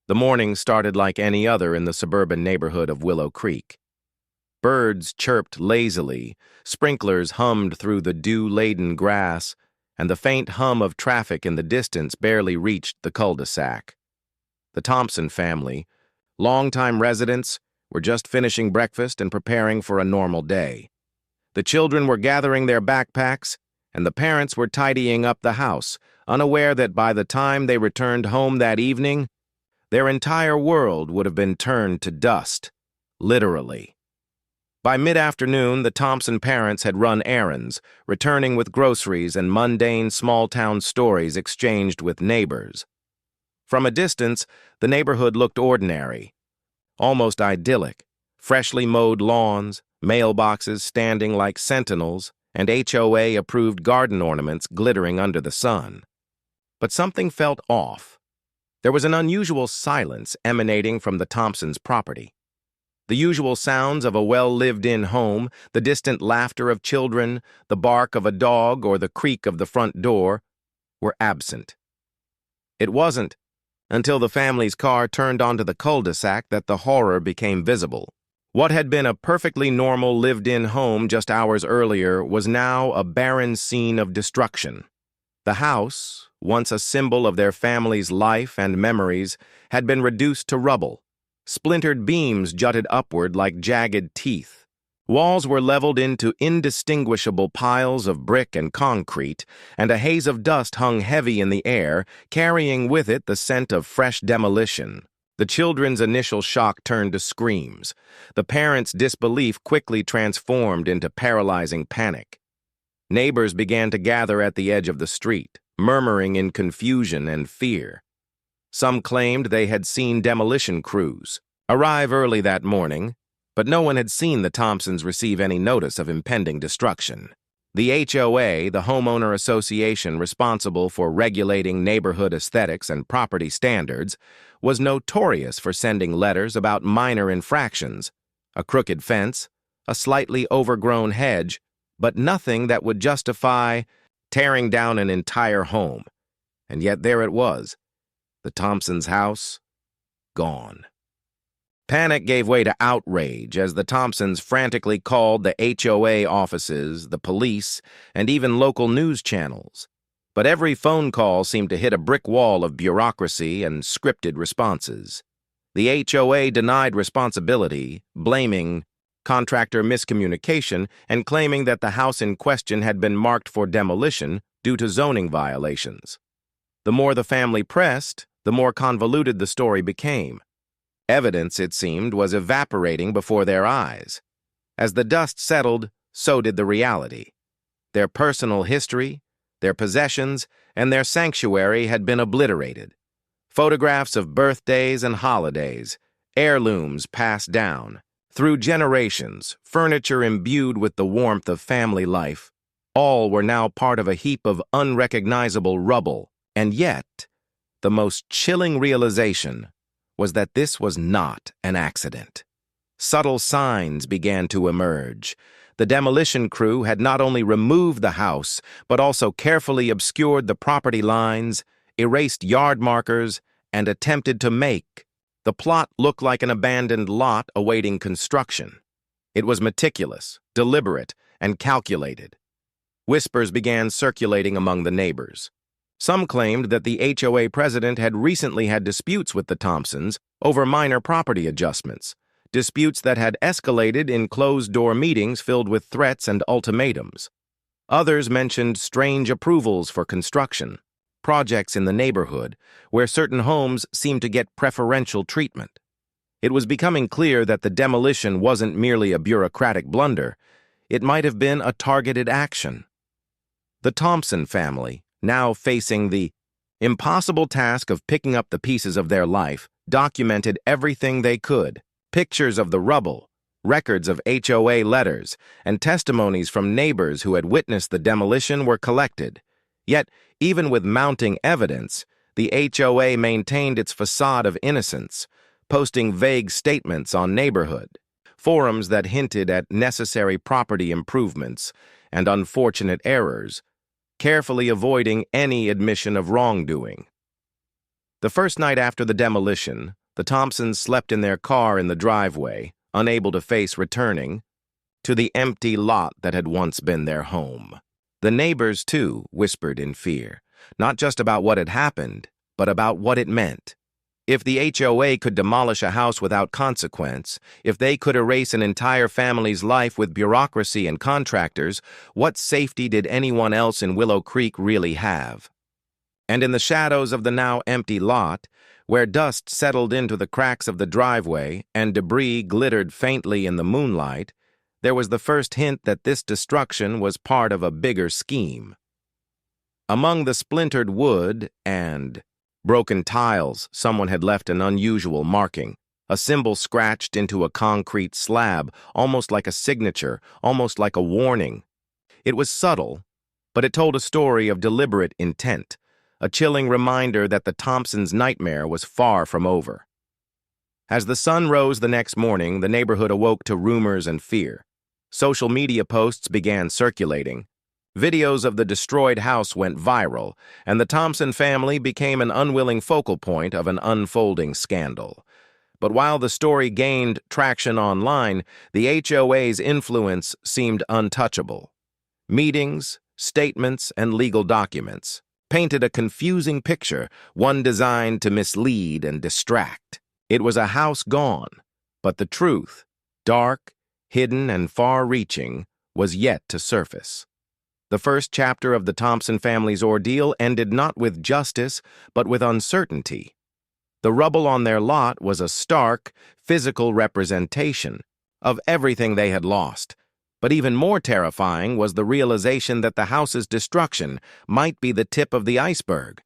The morning started like any other in the suburban neighborhood of Willow Creek. Birds chirped lazily, sprinklers hummed through the dew-laden grass, and the faint hum of traffic in the distance barely reached the cul-de-sac. The Thompson family, longtime residents, were just finishing breakfast and preparing for a normal day. The children were gathering their backpacks, and the parents were tidying up the house, unaware that by the time they returned home that evening, their entire world would have been turned to dust, literally. By mid-afternoon, the Thompson parents had run errands, returning with groceries and mundane small-town stories exchanged with neighbors. From a distance, the neighborhood looked ordinary, almost idyllic. Freshly mowed lawns, mailboxes standing like sentinels, and HOA-approved garden ornaments glittering under the sun. But something felt off. There was an unusual silence emanating from the Thompsons' property. The usual sounds of a well-lived-in home, the distant laughter of children, the bark of a dog, or the creak of the front door, were absent. It wasn't until the family's car turned onto the cul-de-sac that the horror became visible. What had been a perfectly normal lived-in home just hours earlier was now a barren scene of destruction. The house, once a symbol of their family's life and memories, had been reduced to rubble. Splintered beams jutted upward like jagged teeth. Walls were leveled into indistinguishable piles of brick and concrete, and a haze of dust hung heavy in the air, carrying with it the scent of fresh demolition. The children's initial shock turned to screams. The parents' disbelief quickly transformed into paralyzing panic. Neighbors began to gather at the edge of the street, murmuring in confusion and fear. Some claimed they had seen demolition crews arrive early that morning, but no one had seen the Thompsons receive any notice of impending destruction. The HOA, the homeowner association responsible for regulating neighborhood aesthetics and property standards, was notorious for sending letters about minor infractions, a crooked fence, a slightly overgrown hedge, but nothing that would justify tearing down an entire home. And yet there it was, the Thompsons' house, gone. Panic gave way to outrage as the Thompsons frantically called the HOA offices, the police, and even local news channels. But every phone call seemed to hit a brick wall of bureaucracy and scripted responses. The HOA denied responsibility, blaming contractor miscommunication and claiming that the house in question had been marked for demolition due to zoning violations. The more the family pressed, the more convoluted the story became. Evidence, it seemed, was evaporating before their eyes. As the dust settled, so did the reality. Their personal history, their possessions, and their sanctuary had been obliterated. Photographs of birthdays and holidays, heirlooms passed down. Through generations, furniture imbued with the warmth of family life, all were now part of a heap of unrecognizable rubble. And yet, the most chilling realization was that this was not an accident. Subtle signs began to emerge. The demolition crew had not only removed the house, but also carefully obscured the property lines, erased yard markers, and attempted to make the plot look like an abandoned lot awaiting construction. It was meticulous, deliberate, and calculated. Whispers began circulating among the neighbors. Some claimed that the HOA president had recently had disputes with the Thompsons over minor property adjustments, disputes that had escalated in closed-door meetings filled with threats and ultimatums. Others mentioned strange approvals for construction, projects in the neighborhood where certain homes seemed to get preferential treatment. It was becoming clear that the demolition wasn't merely a bureaucratic blunder. It might have been a targeted action. The Thompson family, now facing the impossible task of picking up the pieces of their life, documented everything they could. Pictures of the rubble, records of HOA letters, and testimonies from neighbors who had witnessed the demolition were collected. Yet, even with mounting evidence, the HOA maintained its facade of innocence, posting vague statements on neighborhood forums that hinted at necessary property improvements and unfortunate errors, carefully avoiding any admission of wrongdoing. The first night after the demolition, the Thompsons slept in their car in the driveway, unable to face returning to the empty lot that had once been their home. The neighbors, too, whispered in fear, not just about what had happened, but about what it meant. If the HOA could demolish a house without consequence, if they could erase an entire family's life with bureaucracy and contractors, what safety did anyone else in Willow Creek really have? And in the shadows of the now empty lot, where dust settled into the cracks of the driveway and debris glittered faintly in the moonlight, there was the first hint that this destruction was part of a bigger scheme. Among the splintered wood and broken tiles, someone had left an unusual marking, a symbol scratched into a concrete slab, almost like a signature, almost like a warning. It was subtle, but it told a story of deliberate intent, a chilling reminder that the Thompsons' nightmare was far from over. As the sun rose the next morning, the neighborhood awoke to rumors and fear. Social media posts began circulating. Videos of the destroyed house went viral, and the Thompson family became an unwilling focal point of an unfolding scandal. But while the story gained traction online, the HOA's influence seemed untouchable. Meetings, statements, and legal documents painted a confusing picture, one designed to mislead and distract. It was a house gone, but the truth, dark, hidden, and far-reaching, was yet to surface. The first chapter of the Thompson family's ordeal ended not with justice, but with uncertainty. The rubble on their lot was a stark, physical representation of everything they had lost. But even more terrifying was the realization that the house's destruction might be the tip of the iceberg.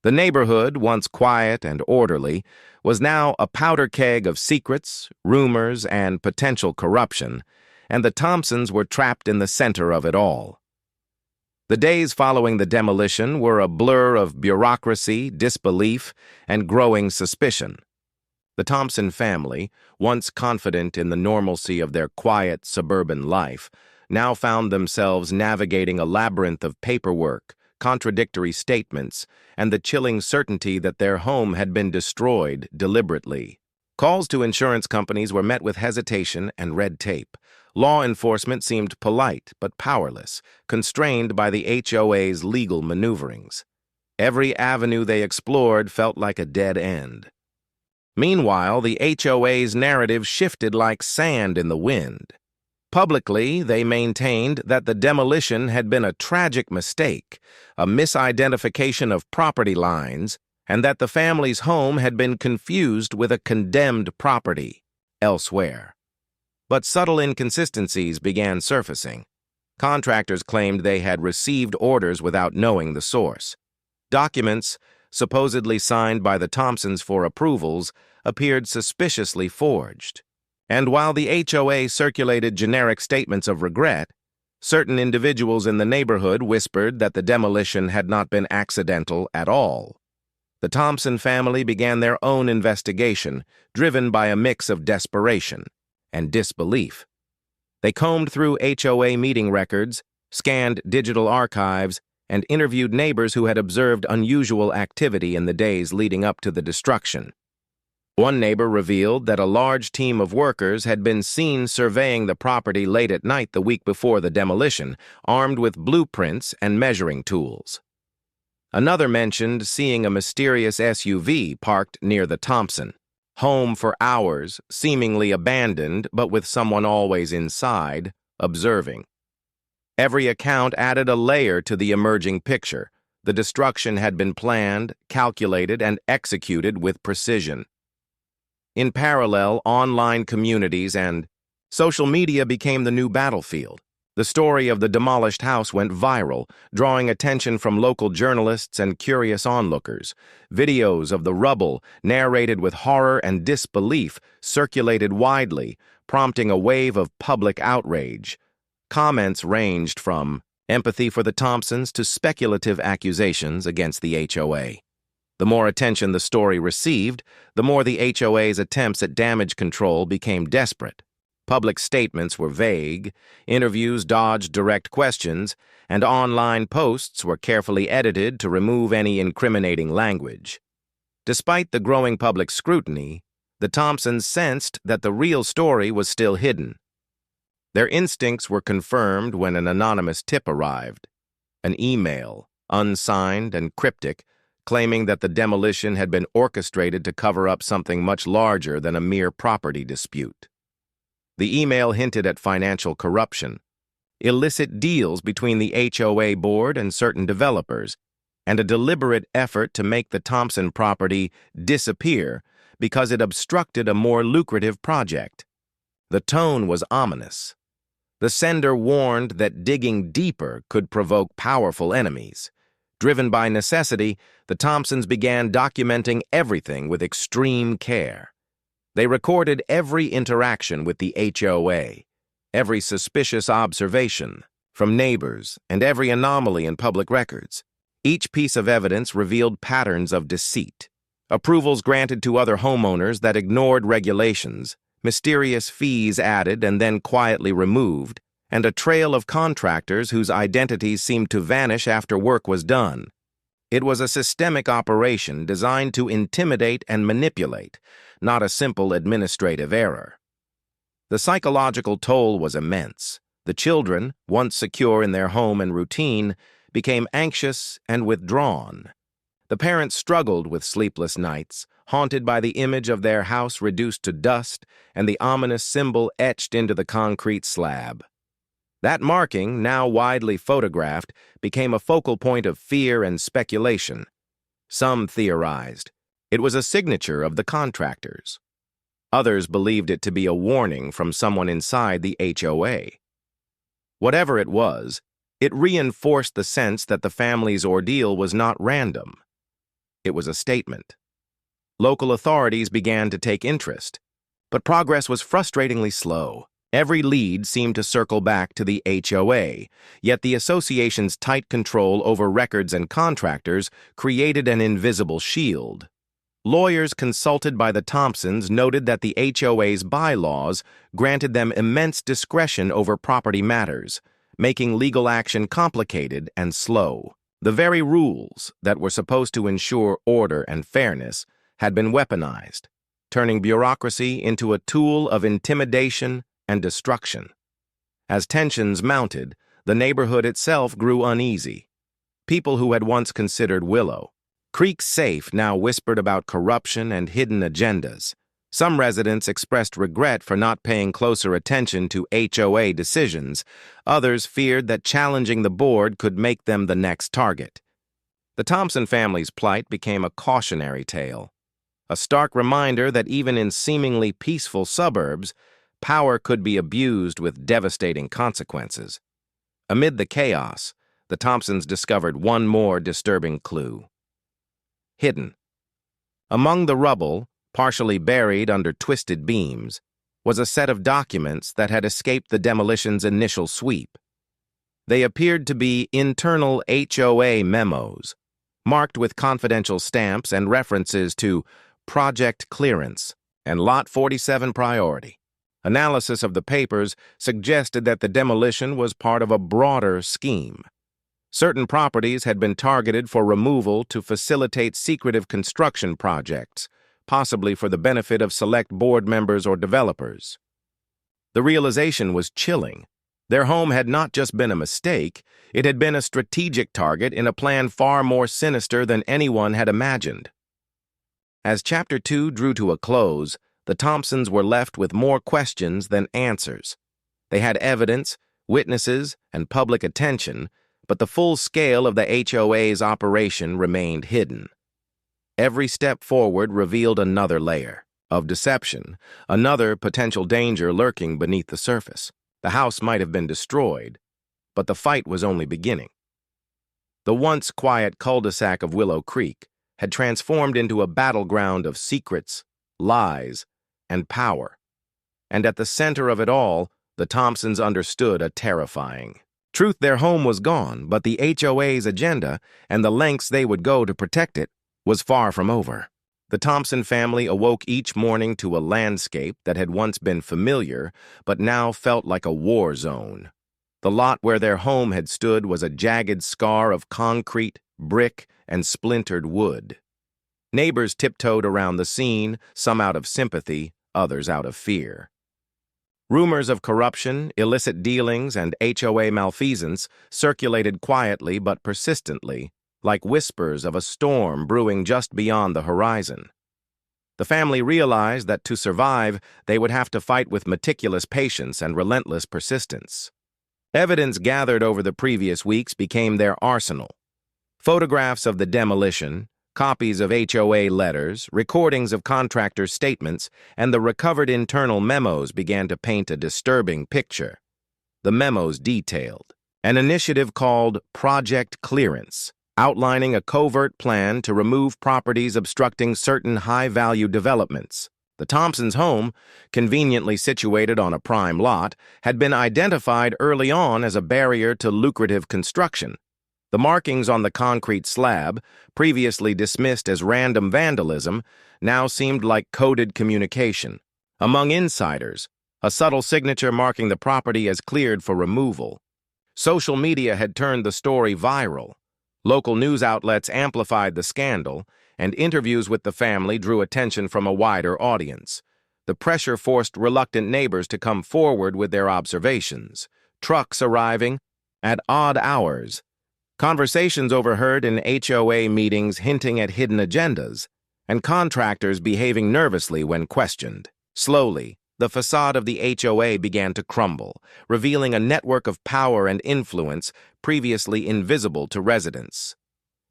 The neighborhood, once quiet and orderly, was now a powder keg of secrets, rumors, and potential corruption, and the Thompsons were trapped in the center of it all. The days following the demolition were a blur of bureaucracy, disbelief, and growing suspicion. The Thompson family, once confident in the normalcy of their quiet suburban life, now found themselves navigating a labyrinth of paperwork, contradictory statements, and the chilling certainty that their home had been destroyed deliberately. Calls to insurance companies were met with hesitation and red tape. Law enforcement seemed polite but powerless, constrained by the HOA's legal maneuverings. Every avenue they explored felt like a dead end. Meanwhile, the HOA's narrative shifted like sand in the wind. Publicly, they maintained that the demolition had been a tragic mistake, a misidentification of property lines, and that the family's home had been confused with a condemned property elsewhere. But subtle inconsistencies began surfacing. Contractors claimed they had received orders without knowing the source. Documents, supposedly signed by the Thompsons for approvals, appeared suspiciously forged. And while the HOA circulated generic statements of regret, certain individuals in the neighborhood whispered that the demolition had not been accidental at all. The Thompson family began their own investigation, driven by a mix of desperation and disbelief. They combed through HOA meeting records, scanned digital archives, and interviewed neighbors who had observed unusual activity in the days leading up to the destruction. One neighbor revealed that a large team of workers had been seen surveying the property late at night the week before the demolition, armed with blueprints and measuring tools. Another mentioned seeing a mysterious SUV parked near the Thompson home for hours, seemingly abandoned, but with someone always inside, observing. Every account added a layer to the emerging picture. The destruction had been planned, calculated, and executed with precision. In parallel, online communities and social media became the new battlefield. The story of the demolished house went viral, drawing attention from local journalists and curious onlookers. Videos of the rubble, narrated with horror and disbelief, circulated widely, prompting a wave of public outrage. Comments ranged from empathy for the Thompsons to speculative accusations against the HOA. The more attention the story received, the more the HOA's attempts at damage control became desperate. Public statements were vague, interviews dodged direct questions, and online posts were carefully edited to remove any incriminating language. Despite the growing public scrutiny, the Thompsons sensed that the real story was still hidden. Their instincts were confirmed when an anonymous tip arrived, an email, unsigned and cryptic, claiming that the demolition had been orchestrated to cover up something much larger than a mere property dispute. The email hinted at financial corruption, illicit deals between the HOA board and certain developers, and a deliberate effort to make the Thompson property disappear because it obstructed a more lucrative project. The tone was ominous. The sender warned that digging deeper could provoke powerful enemies. Driven by necessity, the Thompsons began documenting everything with extreme care. They recorded every interaction with the HOA, every suspicious observation from neighbors, and every anomaly in public records. Each piece of evidence revealed patterns of deceit, approvals granted to other homeowners that ignored regulations, mysterious fees added and then quietly removed, and a trail of contractors whose identities seemed to vanish after work was done. It was a systemic operation designed to intimidate and manipulate, not a simple administrative error. The psychological toll was immense. The children, once secure in their home and routine, became anxious and withdrawn. The parents struggled with sleepless nights, haunted by the image of their house reduced to dust and the ominous symbol etched into the concrete slab. That marking, now widely photographed, became a focal point of fear and speculation. Some theorized it was a signature of the contractors. Others believed it to be a warning from someone inside the HOA. Whatever it was, it reinforced the sense that the family's ordeal was not random. It was a statement. Local authorities began to take interest, but progress was frustratingly slow. Every lead seemed to circle back to the HOA, yet the association's tight control over records and contractors created an invisible shield. Lawyers consulted by the Thompsons noted that the HOA's bylaws granted them immense discretion over property matters, making legal action complicated and slow. The very rules that were supposed to ensure order and fairness had been weaponized, turning bureaucracy into a tool of intimidation and destruction. As tensions mounted, the neighborhood itself grew uneasy. People who had once considered Willow Creek safe now whispered about corruption and hidden agendas. Some residents expressed regret for not paying closer attention to HOA decisions. Others feared that challenging the board could make them the next target. The Thompson family's plight became a cautionary tale, a stark reminder that even in seemingly peaceful suburbs, power could be abused with devastating consequences. Amid the chaos, the Thompsons discovered one more disturbing clue. Hidden. Among the rubble, partially buried under twisted beams, was a set of documents that had escaped the demolition's initial sweep. They appeared to be internal HOA memos, marked with confidential stamps and references to project clearance and Lot 47 priority. Analysis of the papers suggested that the demolition was part of a broader scheme. Certain properties had been targeted for removal to facilitate secretive construction projects, possibly for the benefit of select board members or developers. The realization was chilling. Their home had not just been a mistake, it had been a strategic target in a plan far more sinister than anyone had imagined. As Chapter 2 drew to a close, the Thompsons were left with more questions than answers. They had evidence, witnesses, and public attention, but the full scale of the HOA's operation remained hidden. Every step forward revealed another layer of deception, another potential danger lurking beneath the surface. The house might have been destroyed, but the fight was only beginning. The once quiet cul-de-sac of Willow Creek had transformed into a battleground of secrets, lies, and power. And at the center of it all, the Thompsons understood a terrifying truth. Their home was gone, but the HOA's agenda and the lengths they would go to protect it was far from over. The Thompson family awoke each morning to a landscape that had once been familiar, but now felt like a war zone. The lot where their home had stood was a jagged scar of concrete, brick, and splintered wood. Neighbors tiptoed around the scene, some out of sympathy, others out of fear. Rumors of corruption, illicit dealings, and HOA malfeasance circulated quietly but persistently, like whispers of a storm brewing just beyond the horizon. The family realized that to survive, they would have to fight with meticulous patience and relentless persistence. Evidence gathered over the previous weeks became their arsenal. Photographs of the demolition, copies of HOA letters, recordings of contractors' statements, and the recovered internal memos began to paint a disturbing picture. The memos detailed an initiative called Project Clearance, outlining a covert plan to remove properties obstructing certain high-value developments. The Thompsons' home, conveniently situated on a prime lot, had been identified early on as a barrier to lucrative construction. The markings on the concrete slab, previously dismissed as random vandalism, now seemed like coded communication. Among insiders, a subtle signature marking the property as cleared for removal. Social media had turned the story viral. Local news outlets amplified the scandal, and interviews with the family drew attention from a wider audience. The pressure forced reluctant neighbors to come forward with their observations. Trucks arriving at odd hours. Conversations overheard in HOA meetings hinting at hidden agendas, and contractors behaving nervously when questioned. Slowly, the facade of the HOA began to crumble, revealing a network of power and influence previously invisible to residents.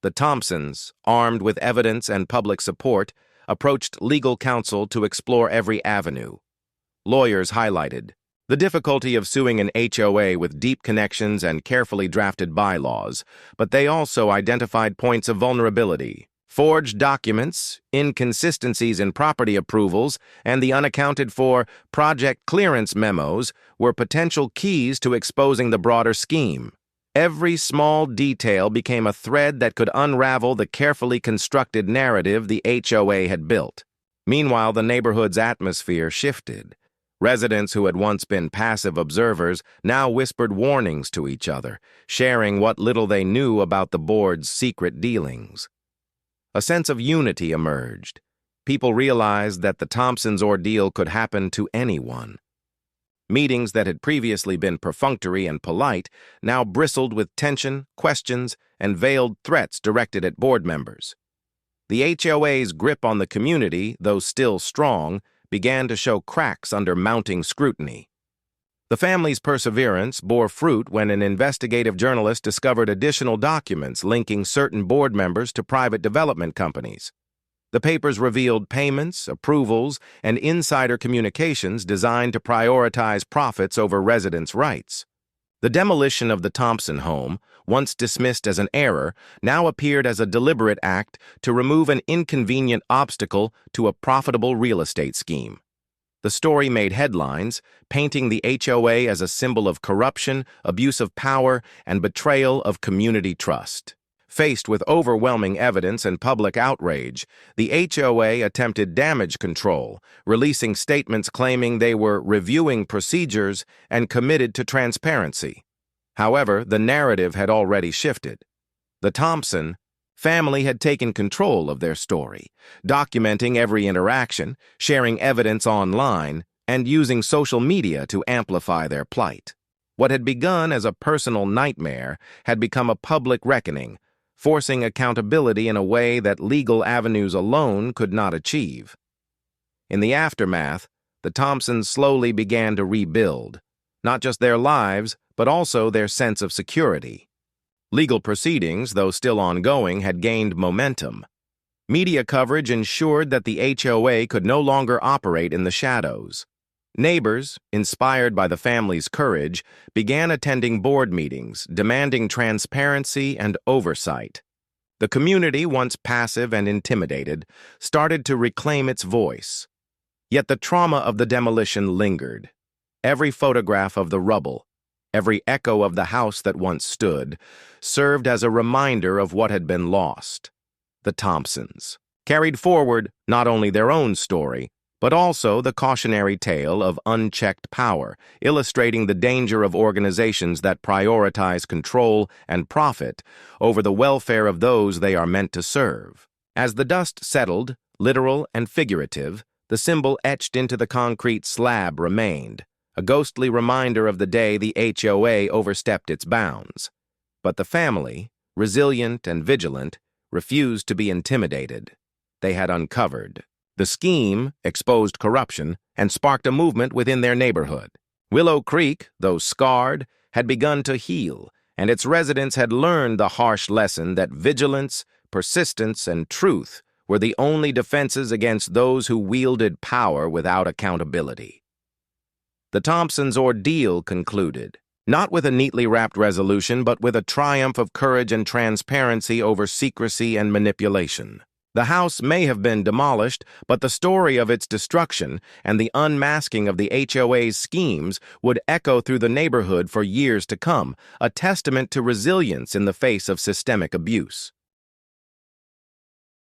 The Thompsons, armed with evidence and public support, approached legal counsel to explore every avenue. Lawyers highlighted the difficulty of suing an HOA with deep connections and carefully drafted bylaws, but they also identified points of vulnerability. Forged documents, inconsistencies in property approvals, and the unaccounted-for project clearance memos were potential keys to exposing the broader scheme. Every small detail became a thread that could unravel the carefully constructed narrative the HOA had built. Meanwhile, the neighborhood's atmosphere shifted. Residents who had once been passive observers now whispered warnings to each other, sharing what little they knew about the board's secret dealings. A sense of unity emerged. People realized that the Thompsons' ordeal could happen to anyone. Meetings that had previously been perfunctory and polite now bristled with tension, questions, and veiled threats directed at board members. The HOA's grip on the community, though still strong, began to show cracks under mounting scrutiny. The family's perseverance bore fruit when an investigative journalist discovered additional documents linking certain board members to private development companies. The papers revealed payments, approvals, and insider communications designed to prioritize profits over residents' rights. The demolition of the Thompson home, once dismissed as an error, now appeared as a deliberate act to remove an inconvenient obstacle to a profitable real estate scheme. The story made headlines, painting the HOA as a symbol of corruption, abuse of power, and betrayal of community trust. Faced with overwhelming evidence and public outrage, the HOA attempted damage control, releasing statements claiming they were reviewing procedures and committed to transparency. However, the narrative had already shifted. The Thompson family had taken control of their story, documenting every interaction, sharing evidence online, and using social media to amplify their plight. What had begun as a personal nightmare had become a public reckoning, forcing accountability in a way that legal avenues alone could not achieve. In the aftermath, the Thompsons slowly began to rebuild, not just their lives, but also their sense of security. Legal proceedings, though still ongoing, had gained momentum. Media coverage ensured that the HOA could no longer operate in the shadows. Neighbors, inspired by the family's courage, began attending board meetings, demanding transparency and oversight. The community, once passive and intimidated, started to reclaim its voice. Yet the trauma of the demolition lingered. Every photograph of the rubble, every echo of the house that once stood, served as a reminder of what had been lost. The Thompsons carried forward not only their own story, but also the cautionary tale of unchecked power, illustrating the danger of organizations that prioritize control and profit over the welfare of those they are meant to serve. As the dust settled, literal and figurative, the symbol etched into the concrete slab remained, a ghostly reminder of the day the HOA overstepped its bounds. But the family, resilient and vigilant, refused to be intimidated. They had uncovered. The scheme exposed corruption and sparked a movement within their neighborhood. Willow Creek, though scarred, had begun to heal, and its residents had learned the harsh lesson that vigilance, persistence, and truth were the only defenses against those who wielded power without accountability. The Thompsons' ordeal concluded, not with a neatly wrapped resolution, but with a triumph of courage and transparency over secrecy and manipulation. The house may have been demolished, but the story of its destruction and the unmasking of the HOA's schemes would echo through the neighborhood for years to come, a testament to resilience in the face of systemic abuse.